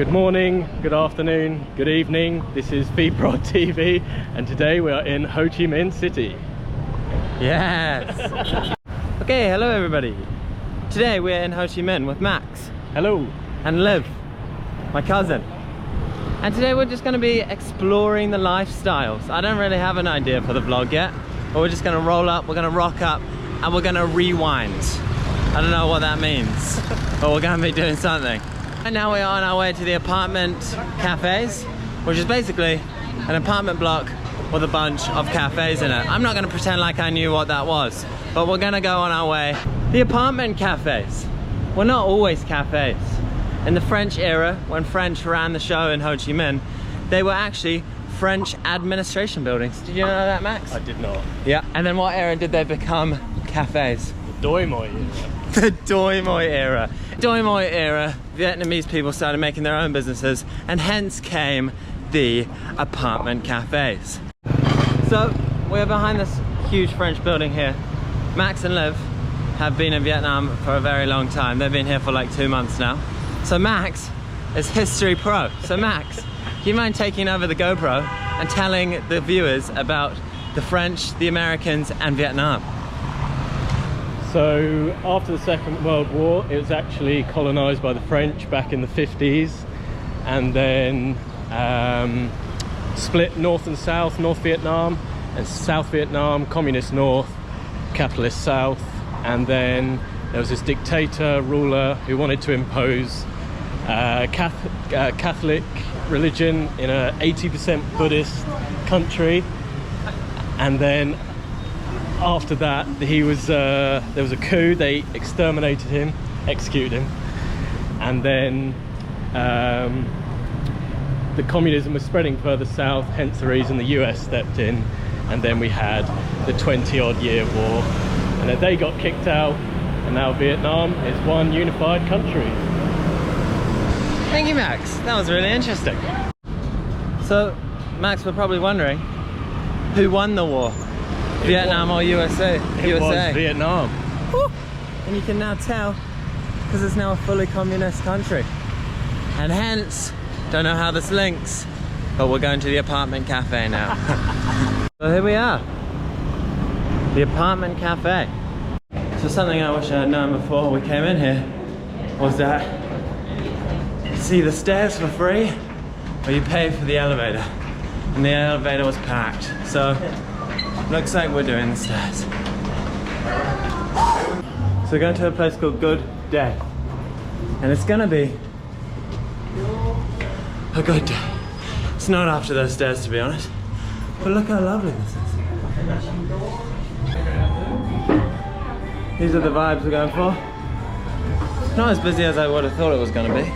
Good morning, good afternoon, good evening. This is Feedprod TV, and today we are in Ho Chi Minh City. Yes! Okay, hello everybody. Today we're in Ho Chi Minh with Max. Hello. And Liv, my cousin. And today we're just going to be exploring the lifestyles. I don't really have an idea for the vlog yet, but we're just going to roll up, we're going to rock up, and we're going to rewind. I don't know what that means, but we're going to be doing something. And now we are on our way to the apartment cafes, which is basically an apartment block with a bunch of cafes in it. I'm not going to pretend like I knew what that was, but we're going to go on our way. The apartment cafes were not always cafes. In the French era, when French ran the show in Ho Chi Minh, they were actually French administration buildings. Did you know that, Max? I did not. Yeah. And then what era did they become cafes? The Doi Moi era. The Doi Moi era. Doi Moi era, Vietnamese people started making their own businesses, and hence came the apartment cafes. So we're behind this huge French building here. Max and Liv have been in Vietnam for a very long time. They've been here for like 2 months now. So Max is history pro. So Max, do you mind taking over the GoPro and telling the viewers about the French, the Americans, and Vietnam? So after the Second World War, it was actually colonized by the French back in the 50s, and then split north and south, North Vietnam and South Vietnam, communist north, capitalist south. And then there was this dictator ruler who wanted to impose Catholic religion in a 80% Buddhist country. And then after that, there was a coup. They exterminated him, executed him, and then the communism was spreading further south, hence the reason the US stepped in, and then we had the 20-odd year war, and then they got kicked out, and now Vietnam is one unified country. Thank you, Max. That was really interesting. So, Max, we're probably wondering, who won the war? Vietnam or USA? It was Vietnam. Woo! And you can now tell, because it's now a fully communist country. And hence, don't know how this links, but we're going to the apartment cafe now. So here we are. The apartment cafe. So something I wish I had known before we came in here was that you see the stairs for free, or you pay for the elevator. And the elevator was packed. So looks like we're doing the stairs. So we're going to a place called Good Day. And it's gonna be a good day. It's not after those stairs, to be honest. But look how lovely this is. These are the vibes we're going for. Not as busy as I would have thought it was gonna be.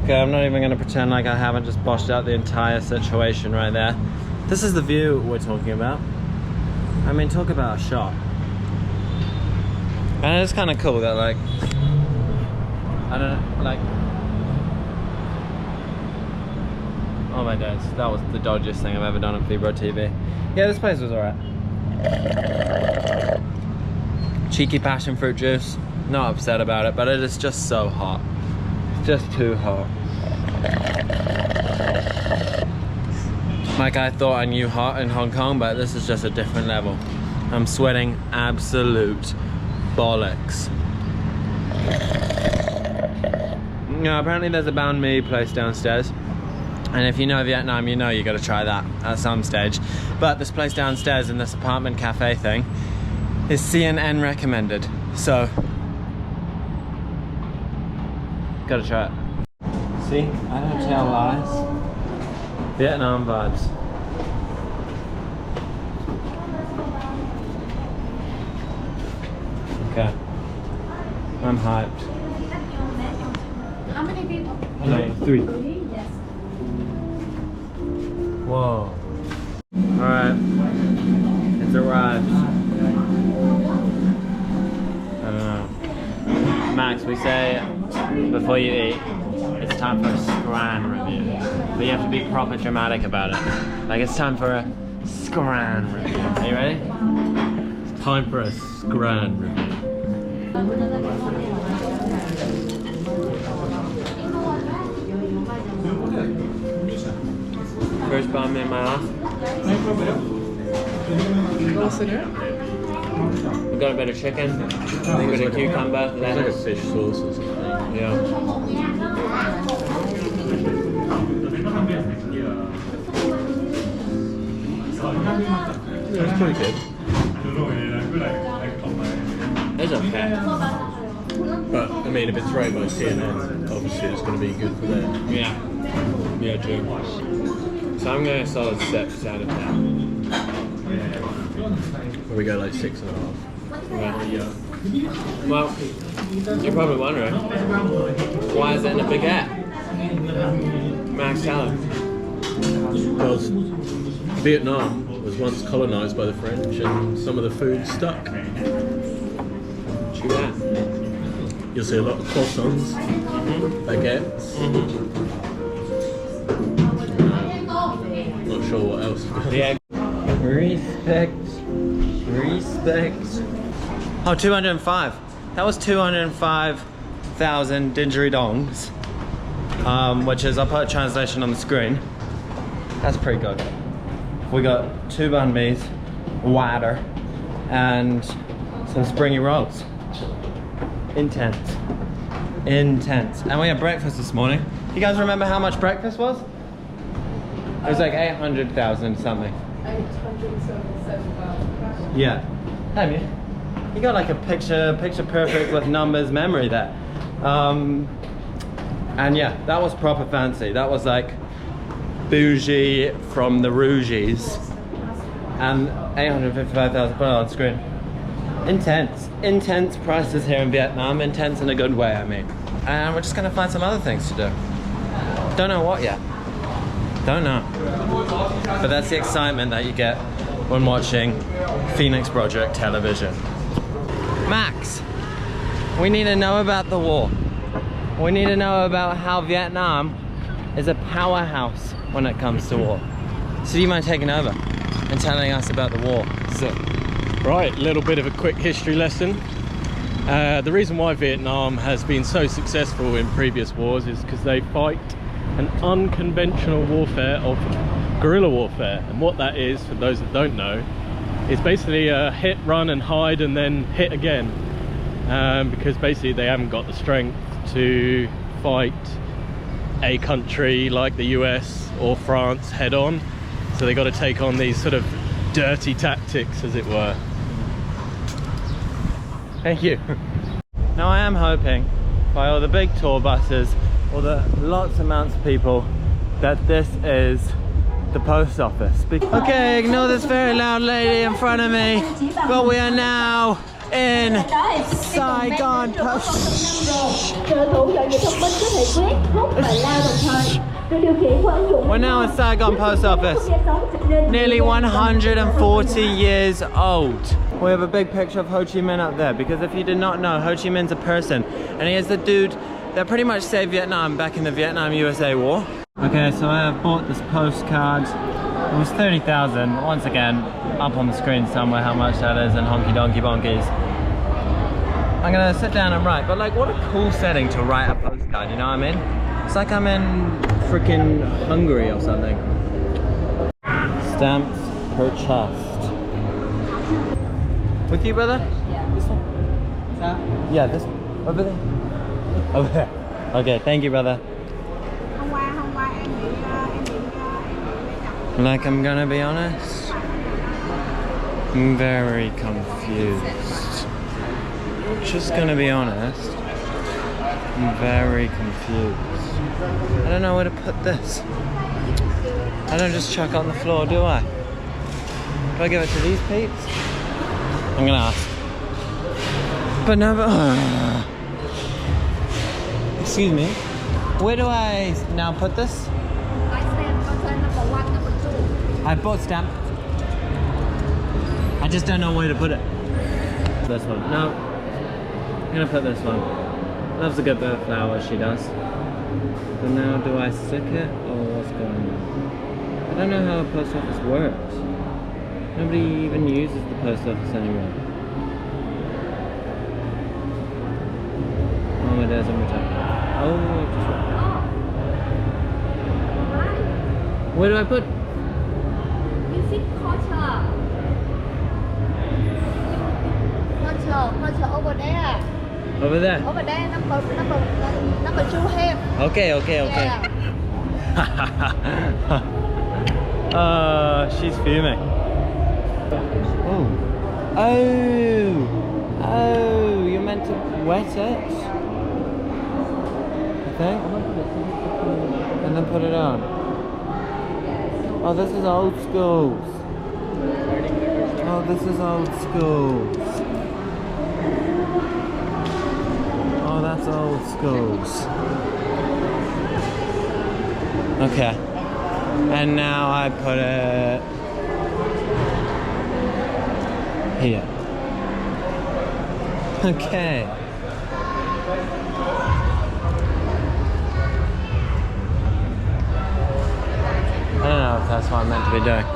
Okay, I'm not even gonna pretend like I haven't just botched out the entire situation right there. This is the view we're talking about. I mean, talk about a shot. And it's kind of cool that, like, I don't know, like, oh my days, that was the dodgiest thing I've ever done on Feedprod TV. Yeah, this place was alright. Cheeky passion fruit juice. Not upset about it, but it is just so hot. It's just too hot. Like, I thought I knew hot in Hong Kong, but this is just a different level. I'm sweating absolute bollocks. Yeah, apparently there's a banh mi place downstairs. And if you know Vietnam, you know you gotta try that at some stage. But this place downstairs in this apartment cafe thing is CNN recommended. So, gotta try it. See, I don't tell lies. Vietnam vibes. Okay. I'm hyped. How many people? No, 3. Yes. Whoa. Alright. It's arrived. I don't know. Max, we say before you eat, it's time for a scran review. But you have to be proper dramatic about it. Like, it's time for a scran review. Are you ready? It's time for a scran review. roast banh mi in my ass. What's in it? We've got a bit of chicken, a bit of cucumber, lettuce. Fish sauce or something. Yeah. It's pretty good. It's okay. But I mean, if it's rated by CNN, obviously it's going to be good for them. Yeah. Yeah, true. So I'm going to solid 6 out of 10. Or we go like 6.5. Yeah. Well, you're probably wondering, why is it in a baguette? Max, tell him. Because Vietnam was once colonised by the French, and some of the food stuck. True that. You'll see a lot of croissants, baguettes. Not sure what else. Yeah. Respect. Oh, 205. That was 205,000 didgeridongs. Which is, I'll put a translation on the screen. That's pretty good. We got 2 banh mi's, water, and some springy rolls. Intense. And we had breakfast this morning. You guys remember how much breakfast was? It was like 800,000 something. 877,000. Yeah. Have you? You got like a picture perfect with numbers memory there. And yeah, that was proper fancy. That was like bougie from the Rougies. And 855,000, put it on screen. Intense prices here in Vietnam. Intense in a good way, I mean. And we're just gonna find some other things to do. Don't know what yet. Don't know. But that's the excitement that you get when watching Phoenix Project television. Max, we need to know about the war. We need to know about how Vietnam is a powerhouse when it comes to war. So do you mind taking over and telling us about the war? So, Right, a little bit of a quick history lesson. The reason why Vietnam has been so successful in previous wars is because they fight an unconventional warfare of guerrilla warfare. And what that is, for those that don't know, is basically a hit, run and hide and then hit again. Because basically they haven't got the strength to fight a country like the US or France head on. So they got to take on these sort of dirty tactics, as it were. thank you. Now I am hoping, by all the big tour buses, or the lots amounts of people, that this is the post office. Okay, ignore this very loud lady in front of me, but we are now in Saigon. We're now in Saigon post office, nearly 140 years old. We have a big picture of Ho Chi Minh up there, because if you did not know, Ho Chi Minh's a person, and he is the dude that pretty much saved Vietnam back in the Vietnam-USA war. Okay, so I have bought this postcard. It was 30,000. Once again, up on the screen somewhere how much that is in honky donkey bonkies. I'm gonna sit down and write, but like, what a cool setting to write a postcard, you know what I mean? It's like I'm in freaking Hungary or something. Stamps purchased. With you, brother? Yeah. This one? Yeah, this one. Over there. Over there. Okay, thank you, brother. Like, I'm gonna be honest, I'm very confused. Just gonna be honest, I'm very confused. I don't know where to put this. I don't just chuck it on the floor, do I? Do I give it to these peeps? I'm gonna ask. But no, excuse me. Where do I now put this? I bought stamp. I just don't know where to put it. This one. No. I'm gonna put this one. Loves a good bit of flower, she does. So now do I stick it or what's going on? I don't know how a post office works. Nobody even uses the post office anymore. Oh, it doesn't return. Oh, just right. Where do I put? Porter over there. Over there. Number two here. Okay. Yeah. She's fuming. Oh, you're meant to wet it, I think, and then put it on. Oh, this is old schools. Oh, that's old schools. Okay. And now I put it here. Okay. I don't know if that's what I'm meant to be doing.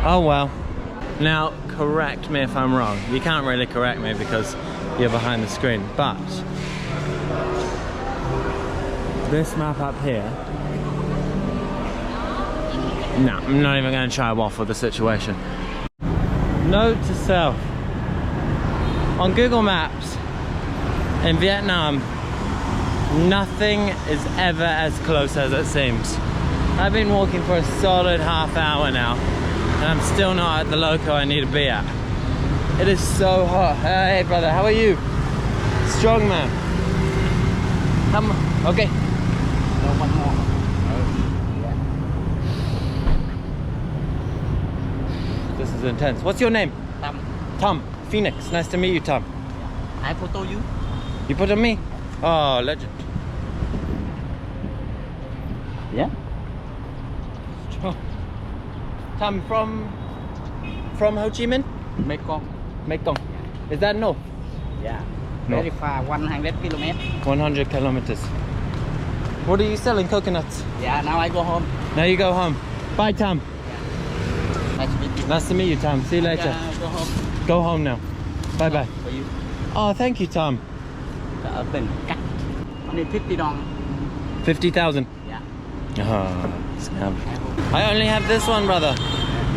Oh well. Now, correct me if I'm wrong. You can't really correct me because you're behind the screen, but this map up here. No, I'm not even going to try to waffle the situation. Note to self. On Google Maps, in Vietnam, nothing is ever as close as it seems. I've been walking for a solid half hour now, and I'm still not at the loco I need to be at. It is so hot. Hey brother, how are you? Strong man. Come on. Okay. One more. This is intense. What's your name? Tom. Tom. Phoenix. Nice to meet you, Tom. I photo you. You put on me? Oh, legend. Yeah. Tom from Ho Chi Minh? Mekong. Mekong. Is that north? Yeah. No. Very far, 100 kilometers. 100 kilometers. What are you selling? Coconuts? Yeah, now I go home. Now you go home. Bye, Tom. Nice to meet you. Nice to meet you, Tom. See you later. Yeah, go home. Go home now. Bye bye. For you. Oh, thank you, Tom. Ở tỉnh cắt. Only $50. 50,000. Yeah. Oh, snap. I only have this one, brother.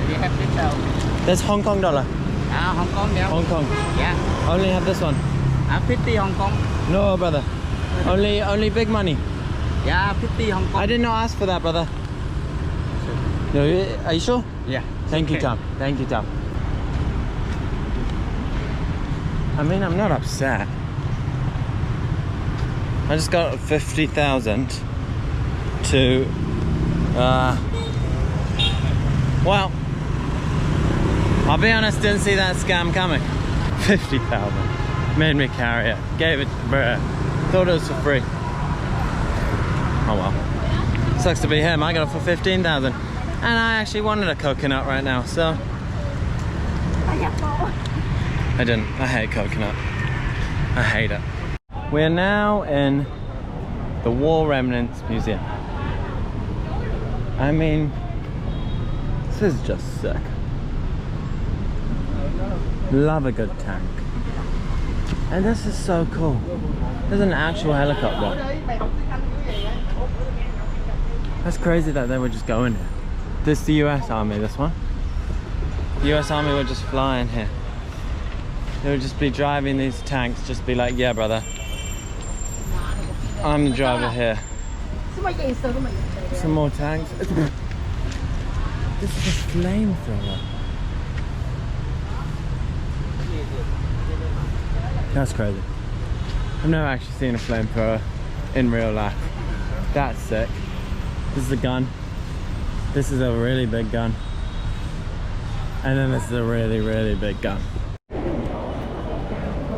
You have this out. There's Hong Kong dollar. Hong Kong there. Hong Kong. Yeah. I only have this one. 50 Hong Kong. No, brother. Only big money. Yeah, 50 Hong Kong. I did not ask for that, brother. No, are you sure? Yeah. Thank you, Tom. Thank you, Tom. I mean, I'm not upset. I just got 50,000 to, well, I'll be honest, didn't see that scam coming. 50,000. Made me carry it. Gave it to Bert. Thought it was for free. Oh well. Sucks to be him. I got it for 15,000. And I actually wanted a coconut right now, so I didn't. I hate coconut. I hate it. We're now in the War Remnants Museum. I mean, this is just sick. Love a good tank. And this is so cool. There's an actual helicopter. That's crazy that they would just go in here. This is the US Army, this one. The US Army would just fly in here. They would just be driving these tanks, just be like, yeah brother, I'm the driver here. Some more tanks. This is a flamethrower. That's crazy. I've never actually seen a flamethrower in real life. That's sick. This is a gun. This is a really big gun. And then this is a really, really big gun.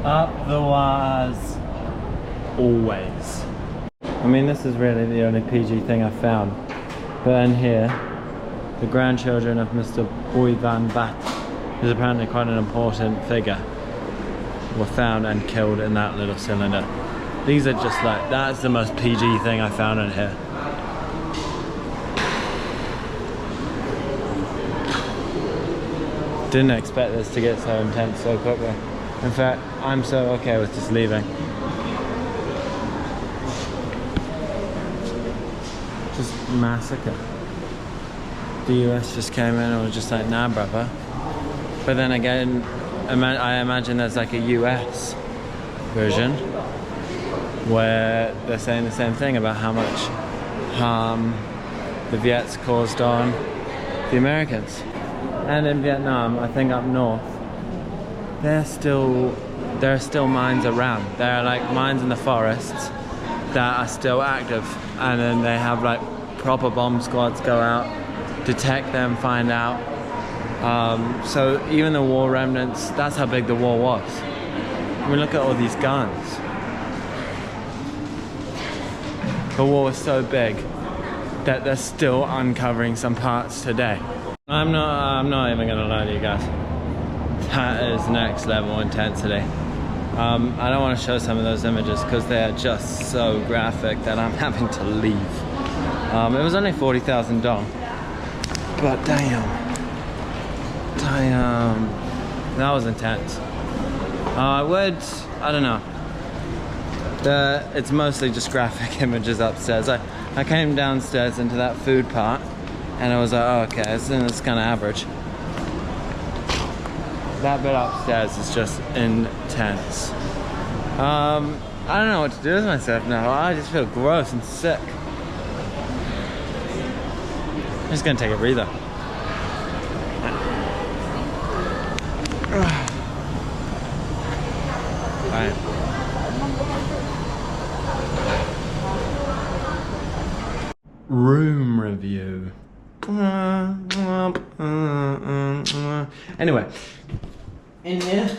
Up the wires. Always. I mean, this is really the only PG thing I've found. But in here, the grandchildren of Mr. Bui Vien, who's apparently quite an important figure, were found and killed in that little cylinder. These are just like, that's the most PG thing I found in here. Didn't expect this to get so intense so quickly. In fact, I'm so okay with just leaving. Just massacre. the US just came in and was just like, nah, brother. But then again, I imagine there's like a US version where they're saying the same thing about how much harm the Viets caused on the Americans. And in Vietnam, I think up north, there are still mines around. There are like mines in the forests that are still active, and then they have like proper bomb squads go out, detect them, find out. So even the war remnants, that's how big the war was. I mean, look at all these guns. The war was so big that they're still uncovering some parts today. I'm not even gonna lie to you guys. That is next level intensity. I don't want to show some of those images because they are just so graphic that I'm having to leave. It was only 40,000 dong, but damn, that was intense. I don't know. It's mostly just graphic images upstairs. I came downstairs into that food part, and I was like, oh, okay, it's kind of average. That bit upstairs is just intense. I don't know what to do with myself now. I just feel gross and sick. I'm just gonna take a breather. Alright. Room review. Anyway, in here,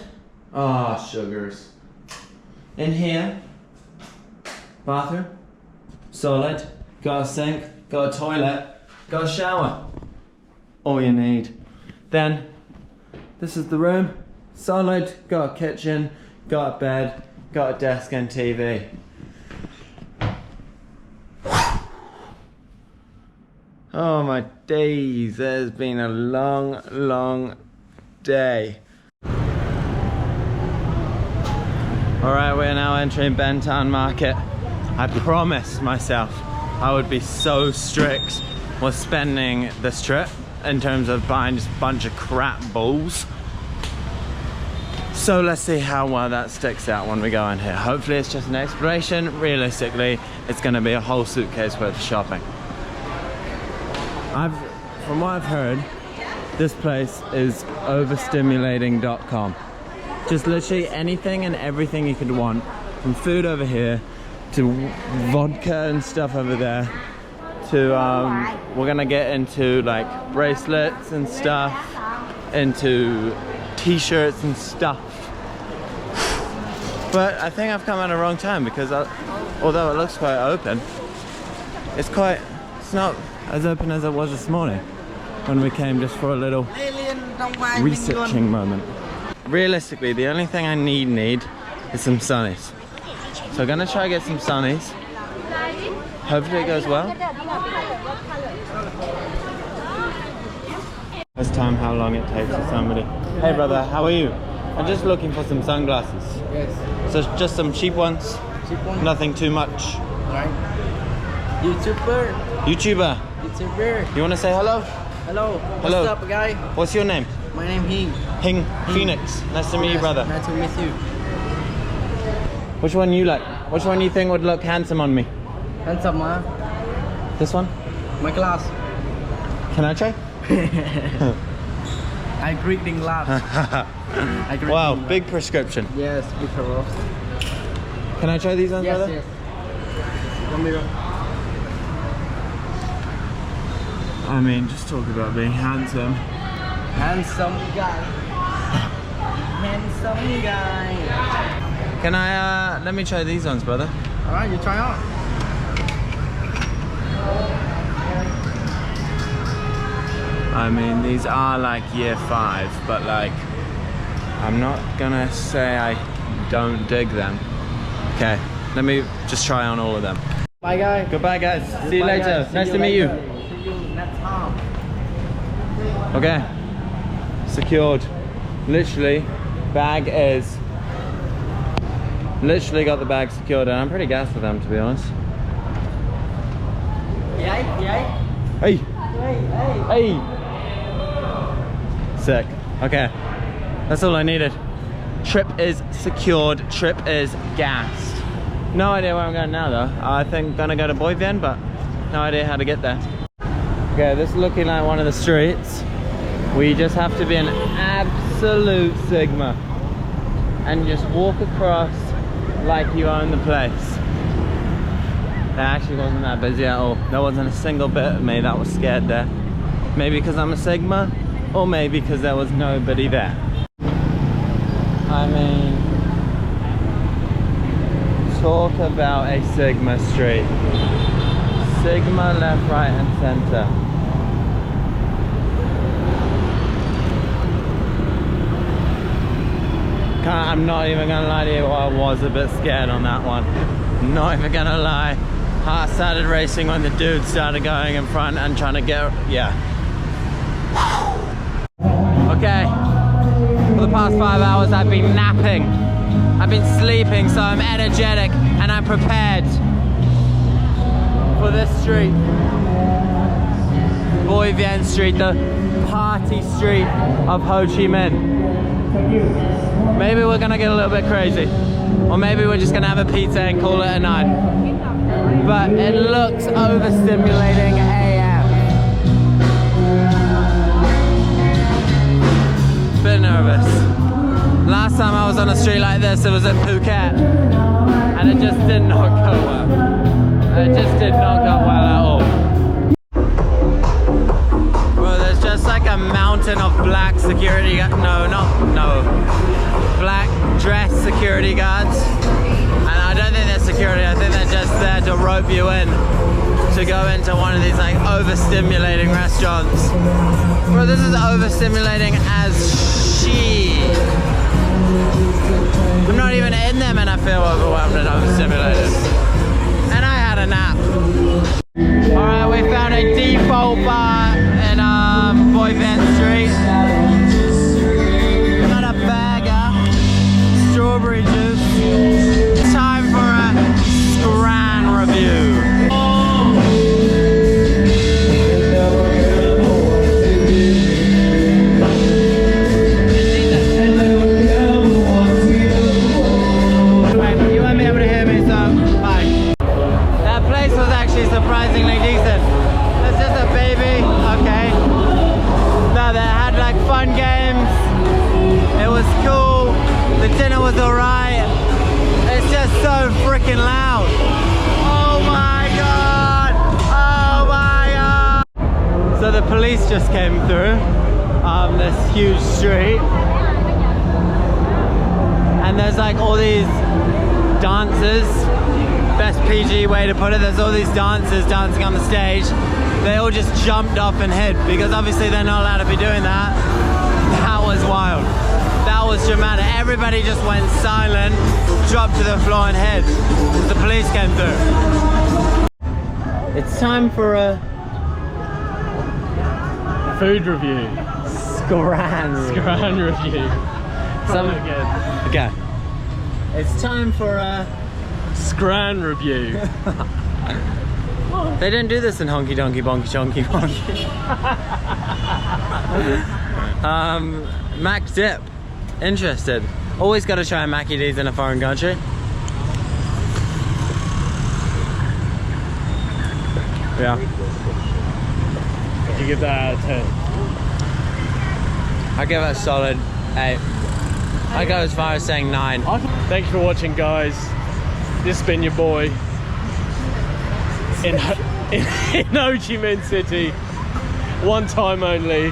oh sugars. In here, bathroom, solid, got a sink, got a toilet, got a shower. All you need. Then, this is the room, solid, got a kitchen, got a bed, got a desk and TV. Oh my days, it has been a long, long day. Alright, we're now entering Bentan Market. I promised myself I would be so strict with spending this trip in terms of buying just a bunch of crap balls. So let's see how well that sticks out when we go in here. Hopefully it's just an exploration. Realistically, it's going to be a whole suitcase worth of shopping. From what I've heard, this place is overstimulating.com. Just literally anything and everything you could want, from food over here to vodka and stuff over there to we're gonna get into like bracelets and stuff, into t-shirts and stuff. But I think I've come at a wrong time because although it looks quite open, it's not as open as it was this morning when we came just for a little researching moment. Realistically, the only thing I need is some sunnies. So I'm gonna try to get some sunnies. Hopefully it goes well. This time how long it takes for somebody. Hey brother, how are you? I'm just looking for some sunglasses. Yes. So just some cheap ones. Cheap one. Nothing too much. Right. YouTuber. You wanna say hello? Hello. Hello. What's up, guy? What's your name? My name Hing. Hing. Phoenix. Nice to meet you, brother. Nice to meet you. Which one you like? Which one you think would look handsome on me? Handsome, huh? This one? My class. Can I try? I greeting lab. Wow, big prescription. Yes, big roast. Can I try these ones, Yes, brother? yes. Come here. I mean, just talk about being handsome. Handsome guy. Handsome guy. Can I, let me try these ones, brother. Alright, you try out. I mean, these are like year 5, but like, I'm not gonna say I don't dig them. Okay, let me just try on all of them. Bye, guy. Goodbye, guys. See you Bye, later. guys. Nice See to meet you. See you next time. Okay, secured. Literally, bag is. Literally got the bag secured, and I'm pretty gassed with them, to be honest. Yeah. Hey, Hey! Sick. Okay. That's all I needed. Trip is secured. Trip is gassed. No idea where I'm going now though. I think I'm gonna go to Bui Vien, but no idea how to get there. Okay, this is looking like one of the streets. We just have to be an absolute Sigma and just walk across like you own the place. That actually wasn't that busy at all. There wasn't a single bit of me that was scared there. Maybe because I'm a Sigma, or maybe because there was nobody there. I mean, talk about a Sigma street. Sigma left, right and center. I'm not even gonna lie to you, I was a bit scared on that one. Not even gonna lie. Heart started racing when the dude started going in front and trying to get, yeah. Okay, for the past 5 hours I've been napping. I've been sleeping, so I'm energetic and I'm prepared for this street. Bui Vien Street, the party street of Ho Chi Minh. Maybe we're gonna get a little bit crazy. Or maybe we're just gonna have a pizza and call it a night. But it looks overstimulating AF. Bit nervous. Last time I was on a street like this, it was at Phuket. And it just did not go well. It just did not go well at all. Bro, there's just like a mountain of black security guards. Black dress security guards. And I don't think they're security, I think they're just there to rope you in to go into one of these like overstimulating restaurants. Bro, this is overstimulating as shit. I'm not even in them and I feel overwhelmed and overstimulated. And I had a nap. Alright, we found a default bar in Bui Vien Street. Got a burger, strawberry juice. Time for a scran review. You won't be able to hear me, so bye. That place was actually surprisingly decent. It's just a baby, okay. No, they had like fun games. It was cool. The dinner was alright. It's just so freaking loud. Oh my god! Oh my god! So the police just came through this huge street. And there's like all these dancers. Best PG way to put it. There's all these dancers dancing on the stage. They all just jumped off and hid because obviously they're not allowed to be doing that. That was wild. That was dramatic. Everybody just went silent, dropped to the floor and hid as the police came through. It's time for a Food review. scran Review. Again. Okay. It's time for a Scran review. They didn't do this in Honky Donkey Bonky Chonky Bonky. Mac dip. Interested. Always got to try Mackie D's in a foreign country. Yeah. Would you give that out of 10? I give it a solid 8. I go as far as saying 9. Thanks for watching, guys. This has been your boy in Ho Chi Minh City. One time only.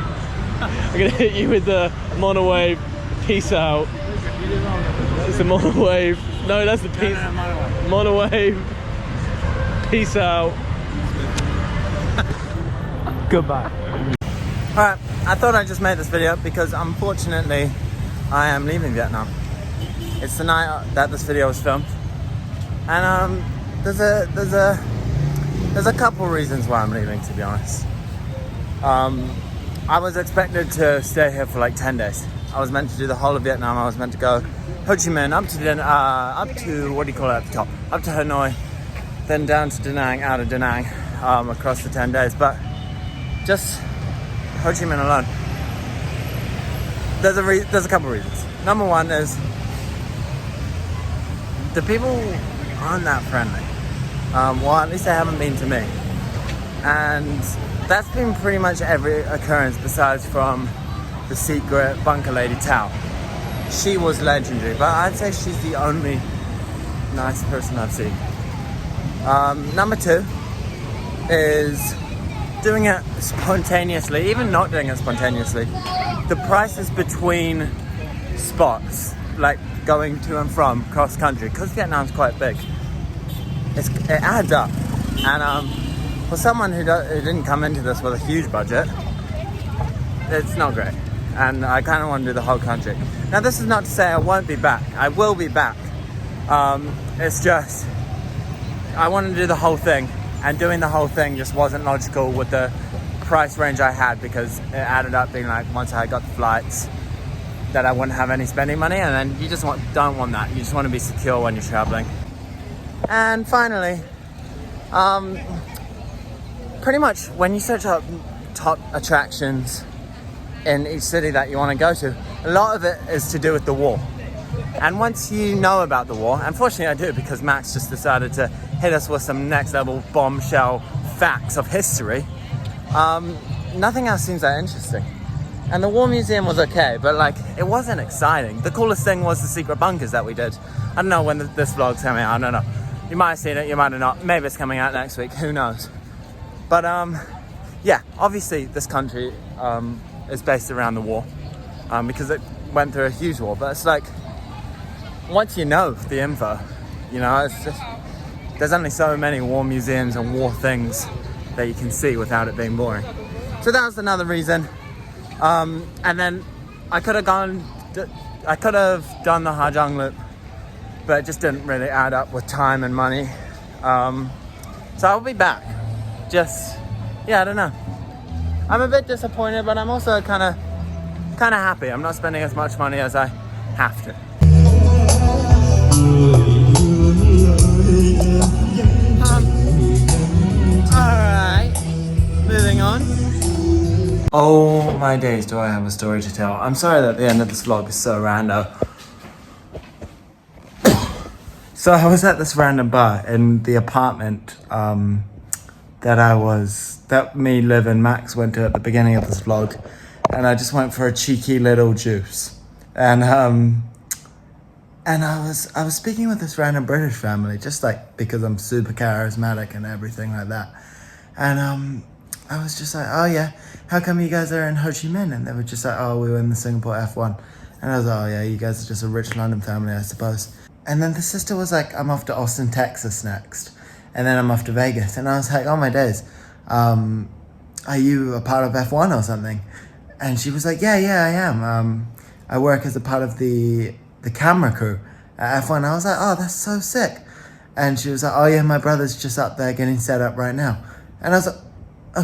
I'm gonna hit you with the monowave. Peace out. It's a monowave. No, that's the peace. Monowave. Peace out. Goodbye. Alright, I thought I'd just make this video because unfortunately I am leaving Vietnam. It's the night that this video was filmed. And there's a couple reasons why I'm leaving, to be honest. I was expected to stay here for like 10 days. I was meant to do the whole of Vietnam. I was meant to go Ho Chi Minh up to what do you call it at the top? Up to Hanoi, then down to Da Nang, out of Da Nang, across the 10 days. But just Ho Chi Minh alone. There's a couple of reasons. Number one is the people aren't that friendly. Well, at least they haven't been to me. And that's been pretty much every occurrence besides from the secret bunker lady Tao. She was legendary, but I'd say she's the only nice person I've seen. Number two is doing it spontaneously, even not doing it spontaneously. The prices between spots, like going to and from cross country, because Vietnam's quite big, it adds up. And for someone who didn't come into this with a huge budget, it's not great. And I kind of want to do the whole country. Now, this is not to say I won't be back. I will be back. It's just I want to do the whole thing, and doing the whole thing just wasn't logical with the price range I had, because it added up being like, once I got the flights, that I wouldn't have any spending money, and then you just don't want that. You just want to be secure when you're traveling. And finally, pretty much when you search up top attractions in each city that you want to go to, a lot of it is to do with the war. And once you know about the war, unfortunately I do, because Max just decided to hit us with some next level bombshell facts of history, nothing else seems that interesting. And the War Museum was okay, but like, it wasn't exciting. The coolest thing was the secret bunkers that we did. I don't know when this vlog's coming out, I don't know. You might have seen it, you might have not. Maybe it's coming out next week, who knows. But yeah, obviously this country is based around the war, because it went through a huge war. But it's like, once you know the info, you know, it's just, there's only so many war museums and war things that you can see without it being boring. So that was another reason. And then I could have done the Ha Giang loop, but it just didn't really add up with time and money. So I'll be back. Just, yeah, I don't know. I'm a bit disappointed, but I'm also kind of happy. I'm not spending as much money as I have to. Alright, moving on. Oh my days, do I have a story to tell. I'm sorry that the end of this vlog is so random. So I was at this random bar in the apartment that me, Liv and Max went to at the beginning of this vlog, and I just went for a cheeky little juice. And I was speaking with this random British family, just like, because I'm super charismatic and everything like that. And I was just like, oh yeah, how come you guys are in Ho Chi Minh? And they were just like, oh, we were in the Singapore F1. And I was like, oh yeah, you guys are just a rich London family, I suppose. And then the sister was like, I'm off to Austin, Texas next. And then I'm off to Vegas. And I was like, oh my days, are you a part of F1 or something? And she was like, yeah, I am. I work as a part of the camera crew at F1. I was like, oh, that's so sick. And she was like, oh yeah, my brother's just up there getting set up right now. And I was like,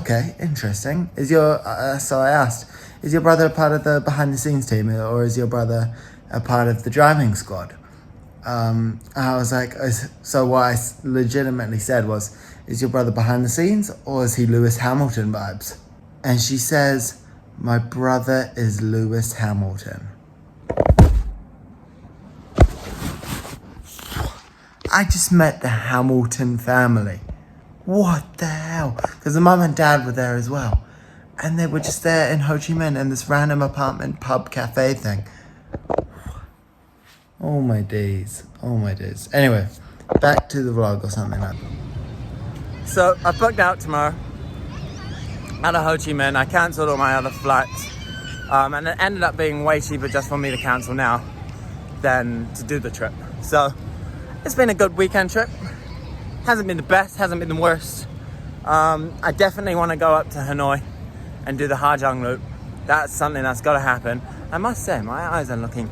okay, interesting. So I asked, is your brother a part of the behind the scenes team, or is your brother a part of the driving squad? I was like, so what I legitimately said was, is your brother behind the scenes, or is he Lewis Hamilton vibes? And she says, my brother is Lewis Hamilton. I just met the Hamilton family. What the hell? Because the mum and dad were there as well. And they were just there in Ho Chi Minh in this random apartment pub cafe thing. Oh my days. Oh my days. Anyway, back to the vlog or something like that. So I booked out tomorrow out of Ho Chi Minh. I cancelled all my other flights. And it ended up being way cheaper just for me to cancel now than to do the trip. So it's been a good weekend trip. Hasn't been the best, hasn't been the worst. I definitely want to go up to Hanoi and do the Ha Giang loop. That's something that's got to happen. I must say, my eyes are looking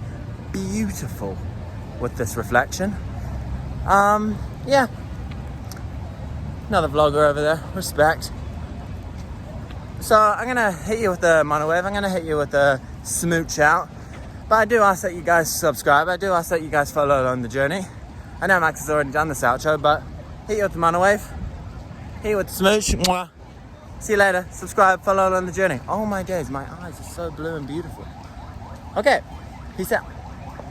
beautiful with this reflection. Yeah. Another vlogger over there, respect. So I'm gonna hit you with the monowave, I'm gonna hit you with the smooch out. But I do ask that you guys subscribe, I do ask that you guys follow along the journey. I know Max has already done this outro, but hit you with the monowave, hit you with the smooch, mwah. See you later. Subscribe, follow on the journey. Oh my days, my eyes are so blue and beautiful. Okay, peace out.